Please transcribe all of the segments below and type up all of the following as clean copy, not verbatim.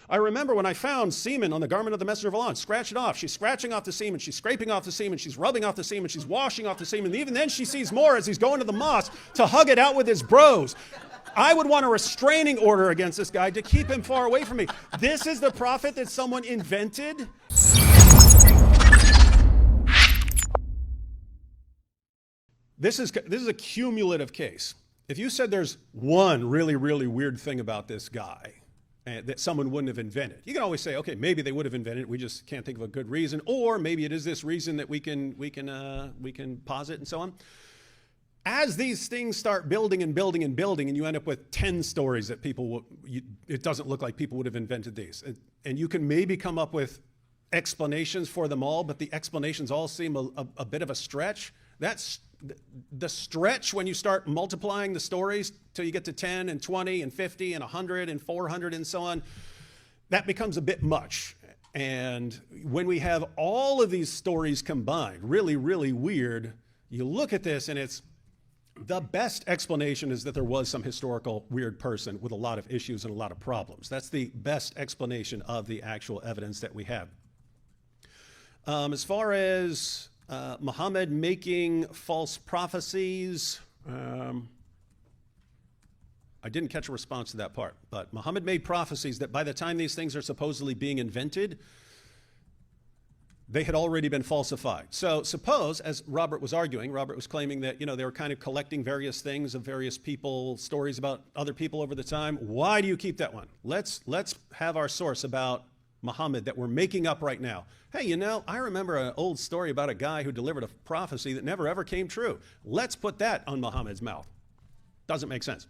I remember when I found semen on the garment of the messenger of Allah and scratched it off. She's scratching off the semen, she's scraping off the semen, she's rubbing off the semen, she's washing off the semen. And even then she sees more as he's going to the mosque to hug it out with his bros. I would want a restraining order against this guy to keep him far away from me. This is the prophet that someone invented? This is a cumulative case. If you said there's one really, really weird thing about this guy that someone wouldn't have invented, you can always say, okay, maybe they would have invented it, we just can't think of a good reason, or maybe it is this reason that we can posit and so on. As these things start building and building and building, and you end up with 10 stories that it doesn't look like people would have invented these. And you can maybe come up with explanations for them all, but the explanations all seem a bit of a stretch. That's the stretch when you start multiplying the stories till you get to 10 and 20 and 50 and 100 and 400 and so on. That becomes a bit much. And when we have all of these stories combined, really, really weird, you look at this and it's, the best explanation is that there was some historical weird person with a lot of issues and a lot of problems. That's the best explanation of the actual evidence that we have. As far as Muhammad making false prophecies, I didn't catch a response to that part, but Muhammad made prophecies that by the time these things are supposedly being invented, they had already been falsified. So suppose, as Robert was arguing, Robert was claiming that, they were kind of collecting various things of various people, stories about other people over the time. Why do you keep that one? Let's have our source about Muhammad that we're making up right now. Hey, I remember an old story about a guy who delivered a prophecy that never ever came true. Let's put that on Muhammad's mouth. Doesn't make sense.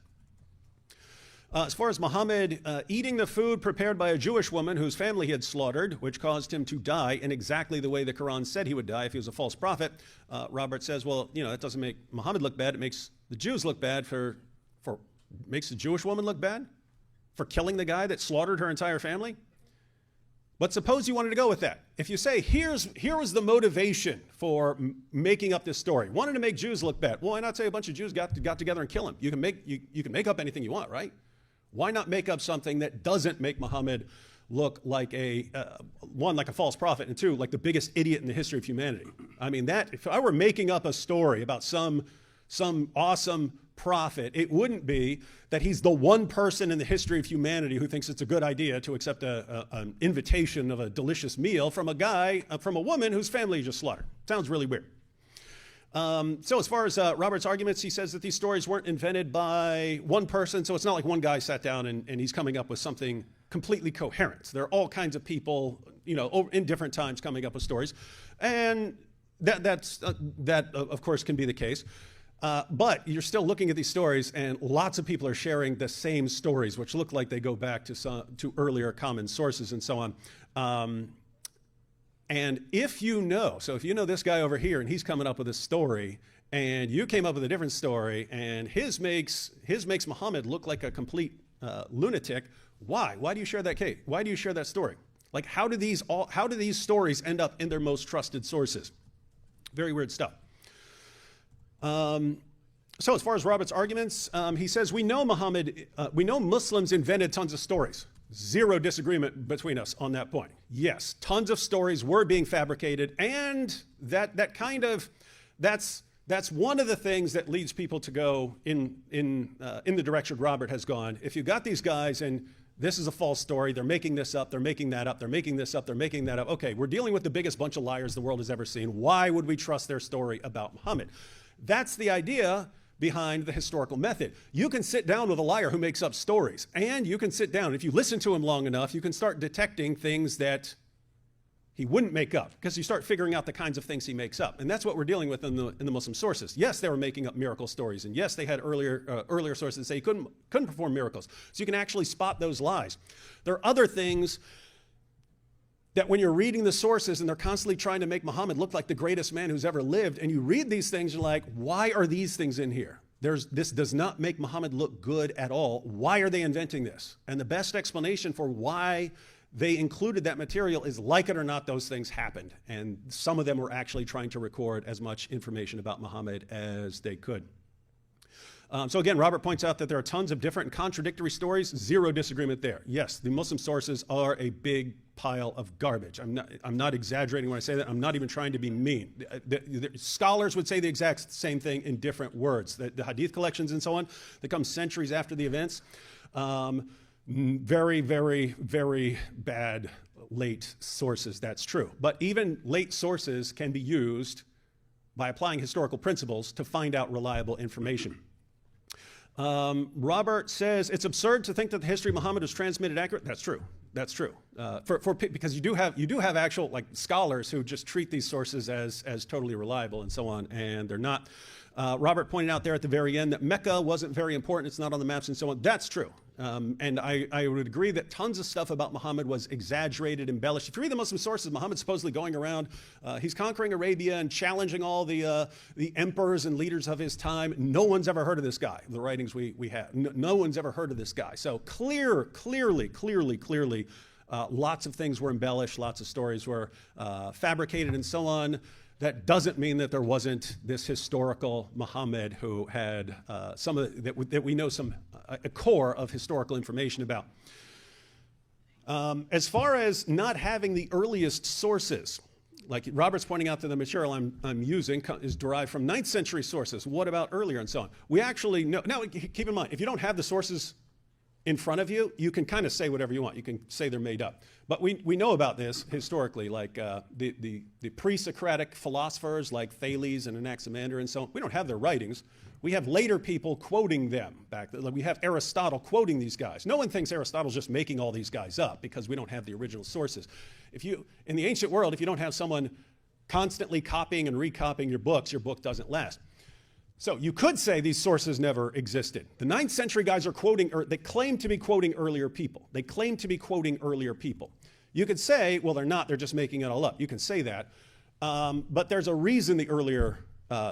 As far as Muhammad eating the food prepared by a Jewish woman whose family he had slaughtered, which caused him to die in exactly the way the Quran said he would die if he was a false prophet, Robert says, well, that doesn't make Muhammad look bad. It makes the Jews look bad makes the Jewish woman look bad for killing the guy that slaughtered her entire family. But suppose you wanted to go with that. If you say, here was the motivation for making up this story. Wanted to make Jews look bad. Well, why not say a bunch of Jews got together and kill him? You can make up anything you want, right? Why not make up something that doesn't make Muhammad look like one, like a false prophet, and two, like the biggest idiot in the history of humanity? I mean, if I were making up a story about some awesome prophet, it wouldn't be that he's the one person in the history of humanity who thinks it's a good idea to accept an invitation of a delicious meal from a woman whose family you just slaughtered. Sounds really weird. So as far as Robert's arguments, he says that these stories weren't invented by one person, so it's not like one guy sat down and he's coming up with something completely coherent. There are all kinds of people, in different times coming up with stories, and that of course can be the case. But you're still looking at these stories, and lots of people are sharing the same stories, which look like they go back to earlier common sources and so on. And if you know this guy over here and he's coming up with a story and you came up with a different story and his makes Muhammad look like a complete lunatic, why? Why do you share that case? Why do you share that story? Like, how do these stories end up in their most trusted sources? Very weird stuff. So as far as Robert's arguments, he says, we know Muslims invented tons of stories. Zero disagreement between us on that point. Yes, tons of stories were being fabricated, and that's one of the things that leads people to go in the direction Robert has gone. If you got these guys and this is a false story, they're making this up, they're making that up, they're making this up, they're making that up. Okay, we're dealing with the biggest bunch of liars the world has ever seen. Why would we trust their story about Muhammad? That's the idea behind the historical method. You can sit down with a liar who makes up stories, and you can sit down, if you listen to him long enough, you can start detecting things that he wouldn't make up, because you start figuring out the kinds of things he makes up. And that's what we're dealing with in the Muslim sources. Yes, they were making up miracle stories, and yes, they had earlier sources that say he couldn't perform miracles. So you can actually spot those lies. There are other things that when you're reading the sources and they're constantly trying to make Muhammad look like the greatest man who's ever lived, and you read these things, you're like, why are these things in here? This does not make Muhammad look good at all. Why are they inventing this? And the best explanation for why they included that material is, like it or not, those things happened. And some of them were actually trying to record as much information about Muhammad as they could. So again, Robert points out that there are tons of different and contradictory stories. Zero disagreement there. Yes, the Muslim sources are a big pile of garbage. I'm not exaggerating when I say that. I'm not even trying to be mean. The scholars would say the exact same thing in different words. The hadith collections and so on that come centuries after the events, very, very, very bad late sources. That's true. But even late sources can be used by applying historical principles to find out reliable information. Robert says it's absurd to think that the history of Muhammad was transmitted accurate. That's true. That's true. Because you do have actual like scholars who just treat these sources as totally reliable and so on, and they're not. Robert pointed out there at the very end that Mecca wasn't very important. It's not on the maps and so on. That's true. And I would agree that tons of stuff about Muhammad was exaggerated, embellished. If you read the Muslim sources, Muhammad's supposedly going around, he's conquering Arabia and challenging all the emperors and leaders of his time. No one's ever heard of this guy, the writings we have. No one's ever heard of this guy. So clearly, lots of things were embellished, lots of stories were fabricated and so on. That doesn't mean that there wasn't this historical Muhammad who had some of that we know a core of historical information about. As far as not having the earliest sources, like Robert's pointing out that the material I'm using is derived from 9th century sources. What about earlier and so on? We actually know. Now, keep in mind, if you don't have the sources in front of you, you can kind of say whatever you want. You can say they're made up. But we know about this historically, like the pre-Socratic philosophers like Thales and Anaximander and so on. We don't have their writings. We have later people quoting them back. We have Aristotle quoting these guys. No one thinks Aristotle's just making all these guys up because we don't have the original sources. In the ancient world, if you don't have someone constantly copying and recopying your book doesn't last. So you could say these sources never existed. The 9th century guys are quoting, or they claim to be quoting earlier people. You could say, well, they're not, they're just making it all up. You can say that. But there's a reason the earlier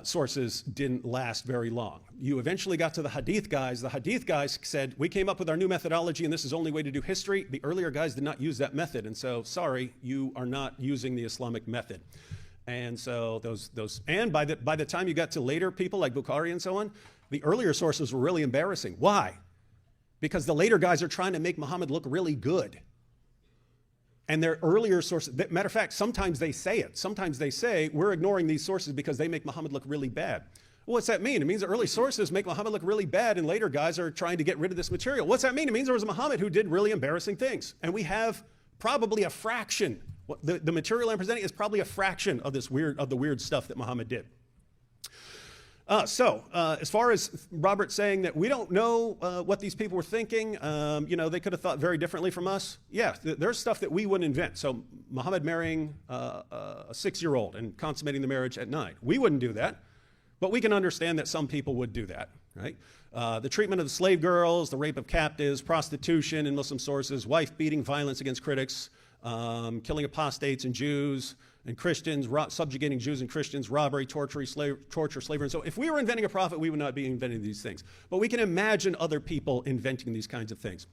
sources didn't last very long. You eventually got to the hadith guys. The hadith guys said, we came up with our new methodology and this is the only way to do history. The earlier guys did not use that method. And so, sorry, you are not using the Islamic method. And so and by the time you got to later people like Bukhari and so on, the earlier sources were really embarrassing. Why? Because the later guys are trying to make Muhammad look really good. And their earlier sources, matter of fact, sometimes they say it. Sometimes they say, we're ignoring these sources because they make Muhammad look really bad. Well, what's that mean? It means the early sources make Muhammad look really bad and later guys are trying to get rid of this material. What's that mean? It means there was a Muhammad who did really embarrassing things. And we have probably a fraction. The material I'm presenting is probably a fraction of the weird stuff that Muhammad did. As far as Robert saying that we don't know what these people were thinking, they could have thought very differently from us. Yeah, there's stuff that we wouldn't invent. So Muhammad marrying a 6-year-old and consummating the marriage at 9. We wouldn't do that, but we can understand that some people would do that, right? The treatment of the slave girls, the rape of captives, prostitution in Muslim sources, wife-beating, violence against critics, killing apostates and Jews and Christians, subjugating Jews and Christians, robbery, torture, slavery. And so if we were inventing a prophet, we would not be inventing these things. But we can imagine other people inventing these kinds of things.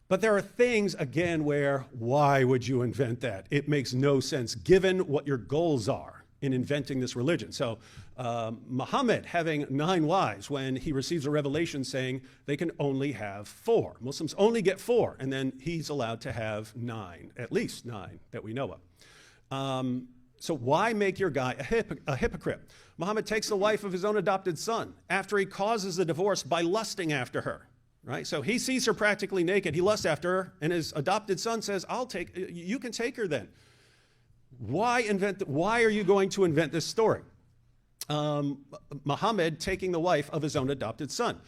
But there are things, again, where why would you invent that? It makes no sense given what your goals are in inventing this religion. So Muhammad having 9 wives when he receives a revelation saying they can only have 4. Muslims only get 4, and then he's allowed to have 9, at least 9 that we know of. So why make your guy a hypocrite? Muhammad takes the wife of his own adopted son after he causes the divorce by lusting after her. Right? So he sees her practically naked. He lusts after her, and his adopted son says, you can take her then. Why are you going to invent this story? Muhammad taking the wife of his own adopted son.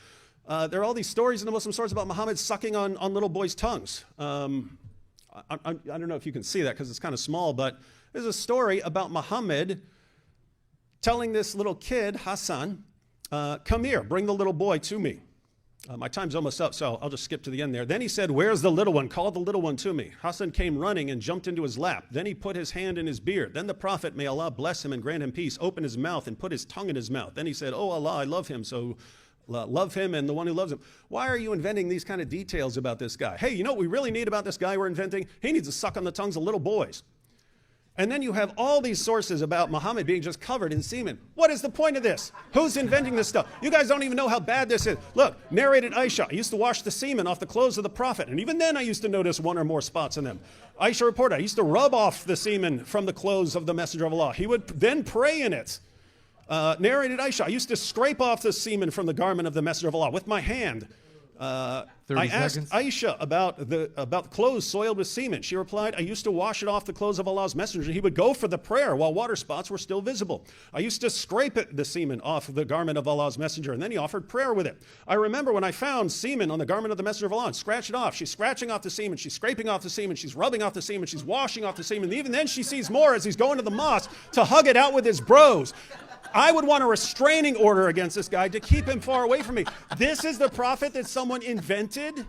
There are all these stories in the Muslim sources about Muhammad sucking on little boys' tongues. I don't know if you can see that because it's kind of small, but there's a story about Muhammad telling this little kid, Hassan, come here, bring the little boy to me. My time's almost up, so I'll just skip to the end there. Then he said, where's the little one? Call the little one to me. Hassan came running and jumped into his lap. Then he put his hand in his beard. Then the prophet, may Allah bless him and grant him peace, opened his mouth and put his tongue in his mouth. Then he said, oh Allah, I love him, so love him and the one who loves him. Why are you inventing these kind of details about this guy? Hey, you know what we really need about this guy we're inventing? He needs to suck on the tongues of little boys. And then you have all these sources about Muhammad being just covered in semen. What is the point of this? Who's inventing this stuff? You guys don't even know how bad this is. Look, narrated Aisha. I used to wash the semen off the clothes of the Prophet, and even then I used to notice one or more spots in them. Aisha reported, I used to rub off the semen from the clothes of the Messenger of Allah. He would then pray in it. Narrated Aisha, I used to scrape off the semen from the garment of the Messenger of Allah with my hand. I asked Aisha about the clothes soiled with semen. She replied, I used to wash it off the clothes of Allah's Messenger. He would go for the prayer while water spots were still visible. I used to scrape the semen off the garment of Allah's Messenger, and then he offered prayer with it. I remember when I found semen on the garment of the Messenger of Allah and scratched it off. She's scratching off the semen, she's scraping off the semen, she's rubbing off the semen, she's washing off the semen, and even then she sees more as he's going to the mosque to hug it out with his bros. I would want a restraining order against this guy to keep him far away from me. This is the prophet that someone invented?